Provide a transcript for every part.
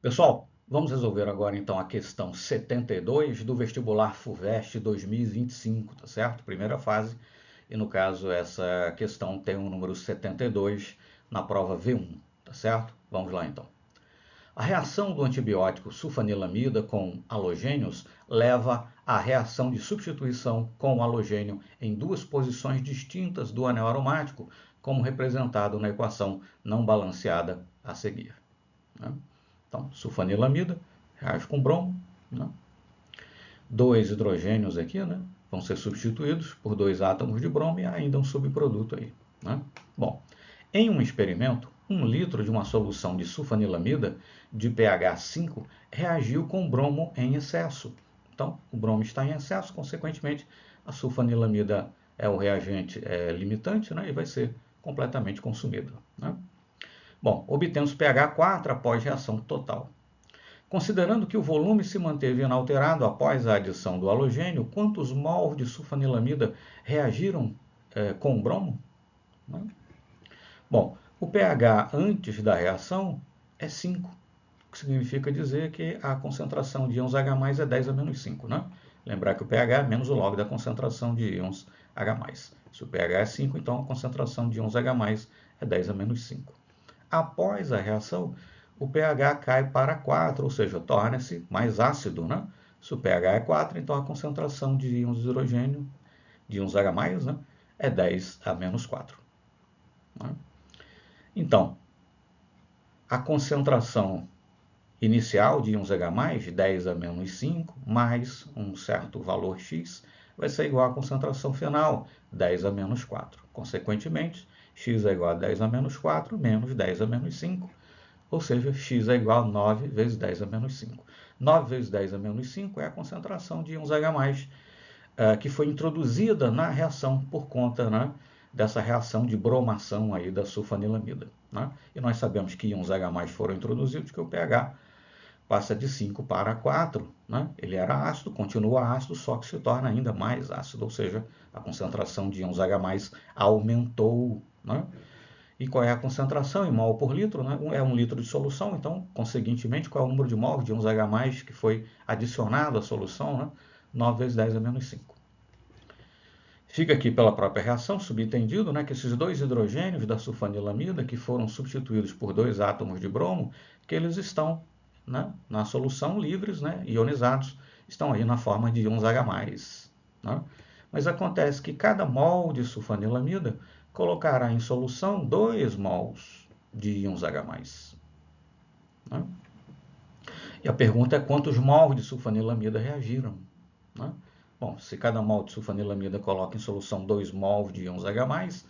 Pessoal, vamos resolver agora então a questão 72 do vestibular FUVEST 2025, tá certo? Primeira fase, e no caso essa questão tem o número 72 na prova V1, tá certo? Vamos lá então. A reação do antibiótico sulfanilamida com halogênios leva à reação de substituição com o halogênio em duas posições distintas do anel aromático, como representado na equação não balanceada a seguir, né? Então, sulfanilamida reage com bromo, né? Dois hidrogênios aqui, né, vão ser substituídos por dois átomos de bromo e ainda um subproduto aí, né? Bom, em um experimento, 1 litro de uma solução de sulfanilamida de pH 5 reagiu com bromo em excesso. Então, o bromo está em excesso, consequentemente, a sulfanilamida é o reagente limitante, né, e vai ser completamente consumida, né? Bom, obtemos pH 4 após reação total. Considerando que o volume se manteve inalterado após a adição do halogênio, quantos mols de sulfanilamida reagiram com o bromo? Né? Bom, o pH antes da reação é 5, o que significa dizer que a concentração de íons H+, é 10 a menos 5. Né? Lembrar que o pH é menos o log da concentração de íons H+. Se o pH é 5, então a concentração de íons H+, é 10 a menos 5. Após a reação, o pH cai para 4, ou seja, torna-se mais ácido, né? Se o pH é 4, então a concentração de íons de hidrogênio, de íons H+, né, é 10 a menos 4. Né? Então, a concentração inicial de íons H+, 10 a menos 5, mais um certo valor x, vai ser igual à concentração final, 10 a menos 4. Consequentemente, x é igual a 10 a menos 4, menos 10 a menos 5, ou seja, x é igual a 9 vezes 10 a menos 5. 9 vezes 10 a menos 5 é a concentração de íons H+, que foi introduzida na reação por conta, né, dessa reação de bromação aí da sulfanilamida. Né? E nós sabemos que íons H+ foram introduzidos, que o pH passa de 5 para 4. Né? Ele era ácido, continua ácido, só que se torna ainda mais ácido, ou seja, a concentração de íons H+ aumentou. Né? E qual é a concentração em mol por litro? Né? É 1 litro de solução, então, conseguintemente, qual é o número de mols de íons H+, que foi adicionado à solução? Né? 9 vezes 10 a menos 5. Fica aqui pela própria reação, subentendido, né, que esses dois hidrogênios da sulfanilamida, que foram substituídos por dois átomos de bromo, que eles estão, né, na solução livres, né, ionizados, estão aí na forma de íons H+. Né? Mas acontece que cada mol de sulfanilamida colocará em solução 2 mols de íons H+. Né? E a pergunta é quantos mols de sulfanilamida reagiram. Né? Bom, se cada mol de sulfanilamida coloca em solução 2 mols de íons H+,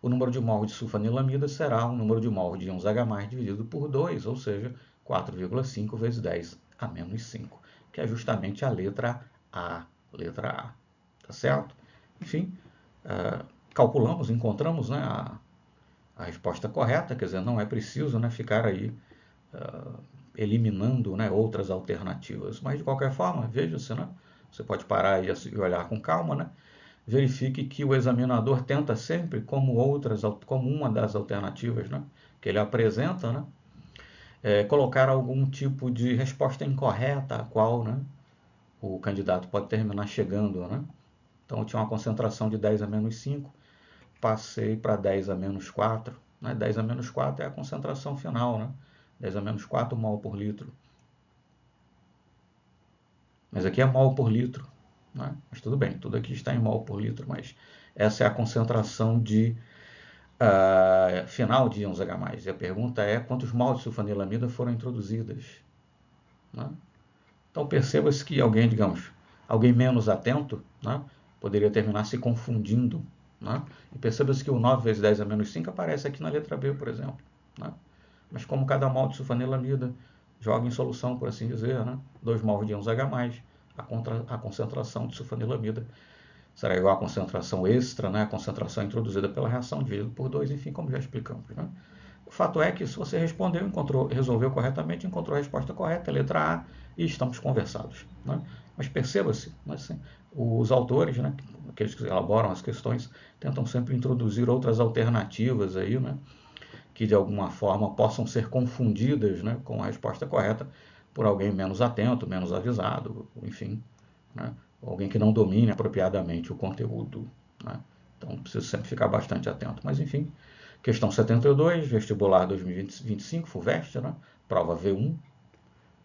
o número de mols de sulfanilamida será o número de mols de íons H+ dividido por 2, ou seja, 4,5 vezes 10 a menos 5, que é justamente a letra A. Letra A. Tá certo? Enfim, calculamos, encontramos, né, a resposta correta, quer dizer, não é preciso, né, ficar aí eliminando, né, outras alternativas. Mas, de qualquer forma, veja-se, né, você pode parar e olhar com calma, né? Verifique que o examinador tenta sempre, como uma das alternativas, né, que ele apresenta, né, colocar algum tipo de resposta incorreta a qual, né, o candidato pode terminar chegando. Né? Então, eu tinha uma concentração de 10 a menos 5, passei para 10 a menos 4. Né? 10 a menos 4 é a concentração final, né? 10 a menos 4 mol por litro. Mas aqui é mol por litro. Né? Mas tudo bem, tudo aqui está em mol por litro, mas essa é a concentração final de íons H+. E a pergunta é quantos mols de sulfanilamida foram introduzidas. Né? Então perceba-se que alguém menos atento, né, poderia terminar se confundindo. Né? E perceba-se que o 9 vezes 10 a menos 5 aparece aqui na letra B, por exemplo. Né? Mas como cada mol de sulfanilamida joga em solução, por assim dizer, né, 2 mols de íons H+, a concentração de sulfanilamida será igual à concentração extra, né, a concentração introduzida pela reação dividido por 2, enfim, como já explicamos. Né? O fato é que se você respondeu, resolveu corretamente, encontrou a resposta correta, a letra A, e estamos conversados. Né? Mas perceba-se, assim, os autores, né, aqueles que elaboram as questões, tentam sempre introduzir outras alternativas aí, né, que de alguma forma possam ser confundidas, né, com a resposta correta por alguém menos atento, menos avisado, enfim, né, alguém que não domine apropriadamente o conteúdo, né. Então, preciso sempre ficar bastante atento. Mas, enfim, questão 72, vestibular 2025, FUVEST, né, prova V1.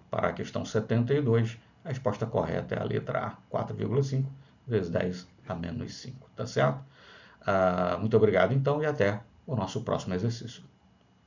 Para a questão 72, a resposta correta é a letra A, 4,5 vezes 10 a menos 5, tá certo? Muito obrigado, então, e até o nosso próximo exercício.